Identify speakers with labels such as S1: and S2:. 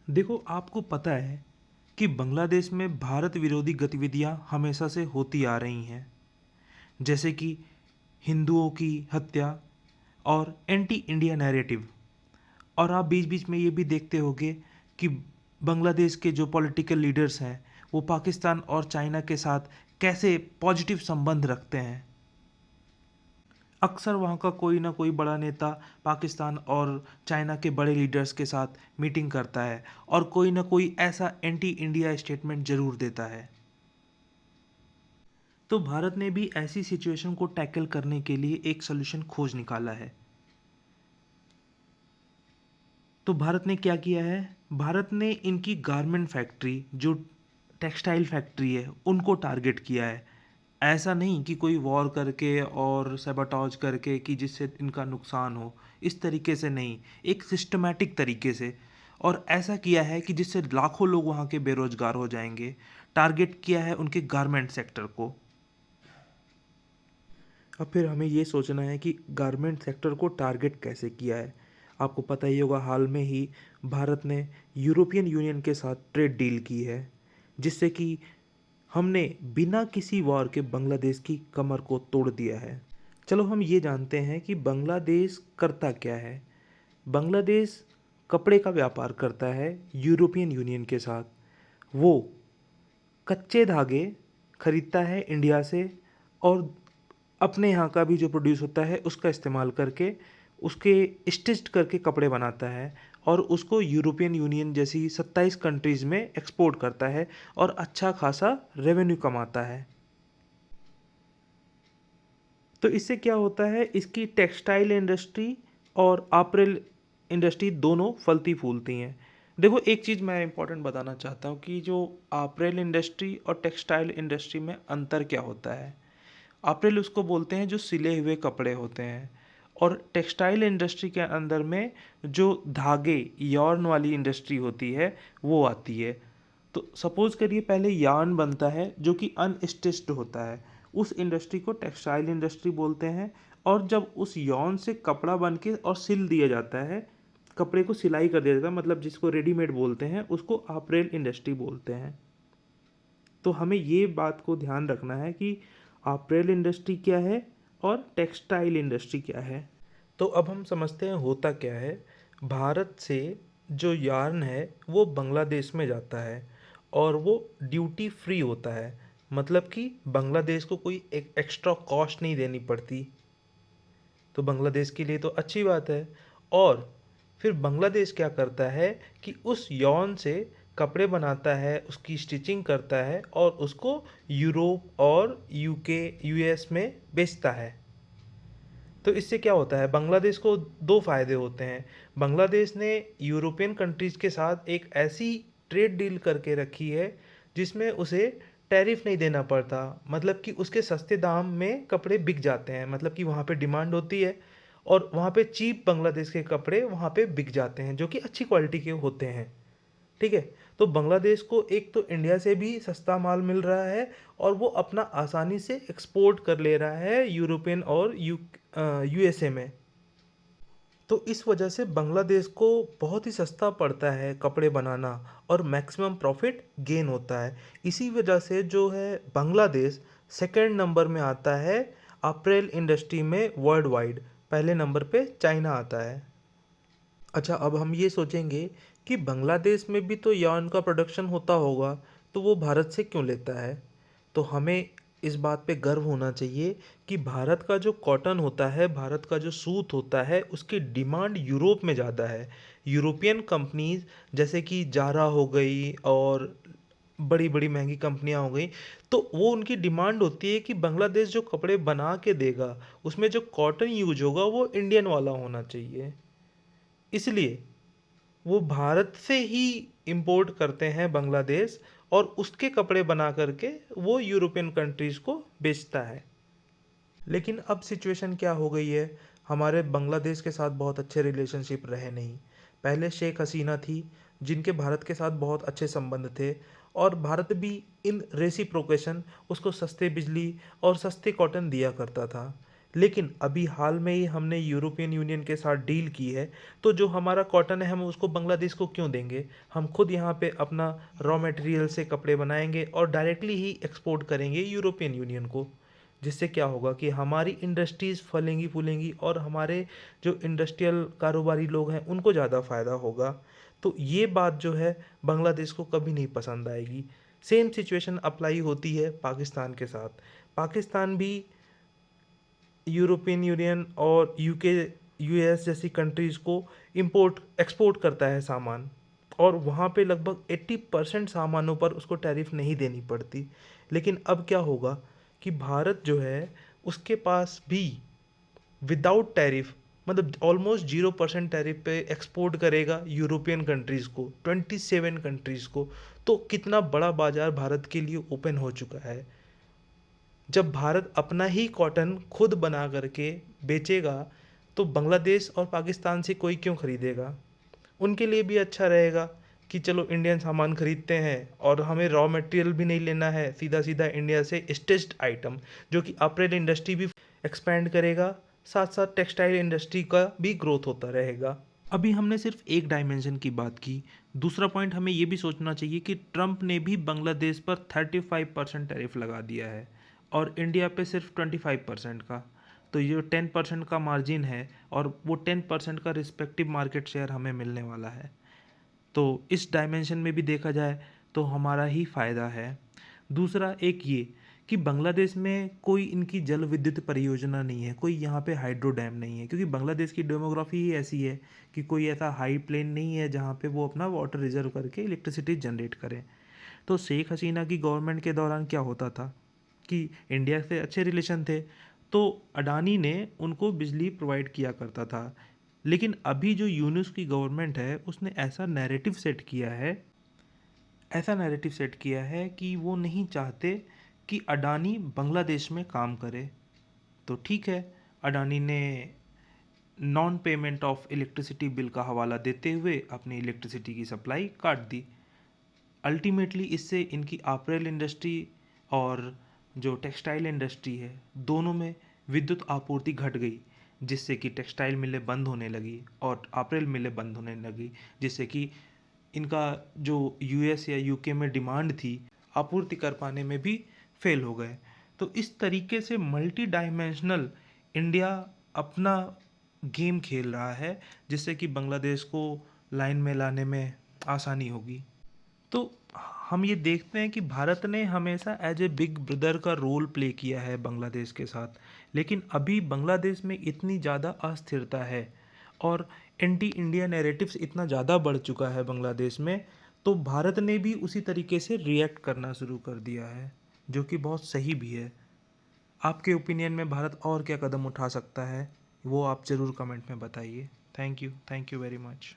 S1: देखो, आपको पता है कि बांग्लादेश में भारत विरोधी गतिविधियां हमेशा से होती आ रही हैं, जैसे कि हिंदुओं की हत्या और एंटी इंडिया नैरेटिव। और आप बीच बीच में ये भी देखते होंगे कि बांग्लादेश के जो पॉलिटिकल लीडर्स हैं वो पाकिस्तान और चाइना के साथ कैसे पॉजिटिव संबंध रखते हैं। अक्सर वहाँ का कोई ना कोई बड़ा नेता पाकिस्तान और चाइना के बड़े लीडर्स के साथ मीटिंग करता है और कोई ना कोई ऐसा एंटी इंडिया स्टेटमेंट जरूर देता है। तो भारत ने भी ऐसी सिचुएशन को टैकल करने के लिए एक सोल्यूशन खोज निकाला है। तो भारत ने क्या किया है? भारत ने इनकी गारमेंट फैक्ट्री, जो टेक्सटाइल फैक्ट्री है, उनको टारगेट किया है। ऐसा नहीं कि कोई वॉर करके और सैबोटाज करके कि जिससे इनका नुकसान हो, इस तरीके से नहीं, एक सिस्टमैटिक तरीके से। और ऐसा किया है कि जिससे लाखों लोग वहाँ के बेरोजगार हो जाएंगे। टारगेट किया है उनके गारमेंट सेक्टर को। अब फिर हमें ये सोचना है कि गारमेंट सेक्टर को टारगेट कैसे किया है। आपको पता ही होगा, हाल में ही भारत ने यूरोपियन यूनियन के साथ ट्रेड डील की है, जिससे कि हमने बिना किसी वॉर के बांग्लादेश की कमर को तोड़ दिया है। चलो हम ये जानते हैं कि बांग्लादेश करता क्या है। बांग्लादेश कपड़े का व्यापार करता है यूरोपियन यूनियन के साथ। वो कच्चे धागे खरीदता है इंडिया से और अपने यहाँ का भी जो प्रोड्यूस होता है उसका इस्तेमाल करके उसके स्टिच्ड करके कपड़े बनाता है और उसको यूरोपियन यूनियन जैसी 27 कंट्रीज़ में एक्सपोर्ट करता है और अच्छा खासा रेवेन्यू कमाता है। तो इससे क्या होता है, इसकी टेक्सटाइल इंडस्ट्री और अपरेल इंडस्ट्री दोनों फलती फूलती हैं। देखो, एक चीज़ मैं इंपॉर्टेंट बताना चाहता हूँ कि जो अपरेल इंडस्ट्री और टेक्सटाइल इंडस्ट्री में अंतर क्या होता है। अपरेल उसको बोलते हैं जो सिले हुए कपड़े होते हैं, और टेक्सटाइल इंडस्ट्री के अंदर में जो धागे यॉर्न वाली इंडस्ट्री होती है वो आती है। तो सपोज करिए पहले यार्न बनता है जो कि अनस्टिच्ड होता है, उस इंडस्ट्री को टेक्सटाइल इंडस्ट्री बोलते हैं। और जब उस यॉर्न से कपड़ा बन के और सिल दिया जाता है, कपड़े को सिलाई कर दिया जाता है, मतलब जिसको रेडीमेड बोलते हैं, उसको अपरेल इंडस्ट्री बोलते हैं। तो हमें ये बात को ध्यान रखना है कि अपरेल इंडस्ट्री क्या है और टेक्सटाइल इंडस्ट्री क्या है। तो अब हम समझते हैं होता क्या है। भारत से जो यार्न है वो बांग्लादेश में जाता है और वो ड्यूटी फ्री होता है, मतलब कि बांग्लादेश को कोई एक एक्स्ट्रा कॉस्ट नहीं देनी पड़ती। तो बांग्लादेश के लिए तो अच्छी बात है। और फिर बांग्लादेश क्या करता है कि उस यॉन से कपड़े बनाता है, उसकी स्टिचिंग करता है और उसको यूरोप और यूके यूएस में बेचता है। तो इससे क्या होता है, बांग्लादेश को दो फायदे होते हैं। बांग्लादेश ने यूरोपियन कंट्रीज़ के साथ एक ऐसी ट्रेड डील करके रखी है जिसमें उसे टैरिफ नहीं देना पड़ता, मतलब कि उसके सस्ते दाम में कपड़े बिक जाते हैं, मतलब कि वहाँ पे डिमांड होती है और वहाँ पे चीप बांग्लादेश के कपड़े वहाँ पे बिक जाते हैं जो कि अच्छी क्वालिटी के होते हैं। ठीक है। तो बांग्लादेश को एक तो इंडिया से भी सस्ता माल मिल रहा है और वो अपना आसानी से एक्सपोर्ट कर ले रहा है यूरोपियन और यूएसए में। तो इस वजह से बांग्लादेश को बहुत ही सस्ता पड़ता है कपड़े बनाना और मैक्सिमम प्रॉफिट गेन होता है। इसी वजह से जो है बांग्लादेश सेकंड नंबर में आता है अप्रैल इंडस्ट्री में वर्ल्ड वाइड। पहले नंबर पे चाइना आता है। अच्छा, अब हम ये सोचेंगे कि बांग्लादेश में भी तो यार्न का प्रोडक्शन होता होगा, तो वो भारत से क्यों लेता है? तो हमें इस बात पे गर्व होना चाहिए कि भारत का जो कॉटन होता है, भारत का जो सूत होता है, उसकी डिमांड यूरोप में ज़्यादा है। यूरोपियन कंपनीज जैसे कि जारा हो गई और बड़ी बड़ी महंगी कंपनियां हो गई, तो वो उनकी डिमांड होती है कि बांग्लादेश जो कपड़े बना के देगा उसमें जो कॉटन यूज होगा वो इंडियन वाला होना चाहिए। इसलिए वो भारत से ही इंपोर्ट करते हैं बांग्लादेश और उसके कपड़े बना करके वो यूरोपियन कंट्रीज़ को बेचता है। लेकिन अब सिचुएशन क्या हो गई है, हमारे बांग्लादेश के साथ बहुत अच्छे रिलेशनशिप रहे नहीं। पहले शेख हसीना थी जिनके भारत के साथ बहुत अच्छे संबंध थे और भारत भी इन रेसिप्रोकेशन उसको सस्ते बिजली और सस्ते कॉटन दिया करता था। लेकिन अभी हाल में ही हमने यूरोपियन यूनियन के साथ डील की है, तो जो हमारा कॉटन है हम उसको बांग्लादेश को क्यों देंगे? हम खुद यहाँ पे अपना रॉ मटेरियल से कपड़े बनाएंगे और डायरेक्टली ही एक्सपोर्ट करेंगे यूरोपियन यूनियन को। जिससे क्या होगा कि हमारी इंडस्ट्रीज़ फलेंगी फूलेंगी और हमारे जो इंडस्ट्रियल कारोबारी लोग हैं उनको ज़्यादा फ़ायदा होगा। तो ये बात जो है बांग्लादेश को कभी नहीं पसंद आएगी। सेम सिचुएशन अप्लाई होती है पाकिस्तान के साथ। पाकिस्तान भी यूरोपियन यूनियन और यूके यूएस जैसी कंट्रीज़ को इंपोर्ट एक्सपोर्ट करता है सामान, और वहाँ पे लगभग 80% सामानों पर उसको टैरिफ नहीं देनी पड़ती। लेकिन अब क्या होगा कि भारत जो है उसके पास भी विदाउट टैरिफ, मतलब ऑलमोस्ट 0% टैरिफ पे एक्सपोर्ट करेगा यूरोपियन कंट्रीज़ को, 27 कंट्रीज़ को। तो कितना बड़ा बाजार भारत के लिए ओपन हो चुका है। जब भारत अपना ही कॉटन खुद बना करके बेचेगा तो बांग्लादेश और पाकिस्तान से कोई क्यों खरीदेगा? उनके लिए भी अच्छा रहेगा कि चलो इंडियन सामान खरीदते हैं और हमें रॉ मटेरियल भी नहीं लेना है, सीधा सीधा इंडिया से स्टिच्ड आइटम, जो कि अपरेल इंडस्ट्री भी एक्सपैंड करेगा, साथ साथ टेक्सटाइल इंडस्ट्री का भी ग्रोथ होता रहेगा। अभी हमने सिर्फ एक डायमेंशन की बात की। दूसरा पॉइंट हमें ये भी सोचना चाहिए कि ट्रंप ने भी बांग्लादेश पर 35% टैरिफ लगा दिया है और इंडिया पे सिर्फ 25% का। तो ये 10% का मार्जिन है और वो 10% का रिस्पेक्टिव मार्केट शेयर हमें मिलने वाला है। तो इस डायमेंशन में भी देखा जाए तो हमारा ही फ़ायदा है। दूसरा एक ये कि बांग्लादेश में कोई इनकी जल विद्युत परियोजना नहीं है, कोई यहाँ पे हाइड्रो डैम नहीं है, क्योंकि बांग्लादेश की डेमोग्राफी ही ऐसी है कि कोई ऐसा हाई प्लेन नहीं है जहाँ पे वो अपना वाटर रिजर्व करके इलेक्ट्रिसिटी जनरेट करें। तो शेख हसीना की गवर्नमेंट के दौरान क्या होता था कि इंडिया से अच्छे रिलेशन थे, तो अडानी ने उनको बिजली प्रोवाइड किया करता था। लेकिन अभी जो यूनुस की गवर्नमेंट है उसने ऐसा नैरेटिव सेट किया है कि वो नहीं चाहते कि अडानी बांग्लादेश में काम करे। तो ठीक है, अडानी ने non payment of electricity bill का हवाला देते हुए अपनी इलेक्ट्रिसिटी की सप्लाई काट दी। अल्टीमेटली इससे इनकी अप्रैल इंडस्ट्री और जो टेक्सटाइल इंडस्ट्री है दोनों में विद्युत आपूर्ति घट गई, जिससे कि टेक्सटाइल मिलें बंद होने लगी और अप्रैल मिलें बंद होने लगी, जिससे कि इनका जो यूएस या यूके में डिमांड थी आपूर्ति कर पाने में भी फेल हो गए। तो इस तरीके से मल्टी डायमेंशनल इंडिया अपना गेम खेल रहा है, जिससे कि बांग्लादेश को लाइन में लाने में आसानी होगी। तो हम ये देखते हैं कि भारत ने हमेशा एज ए बिग ब्रदर का रोल प्ले किया है बांग्लादेश के साथ, लेकिन अभी बांग्लादेश में इतनी ज़्यादा अस्थिरता है और एंटी इंडिया नैरेटिव्स इतना ज़्यादा बढ़ चुका है बांग्लादेश में, तो भारत ने भी उसी तरीके से रिएक्ट करना शुरू कर दिया है, जो कि बहुत सही भी है। आपके ओपिनियन में भारत और क्या कदम उठा सकता है, वो आप ज़रूर कमेंट में बताइए। Thank you very much.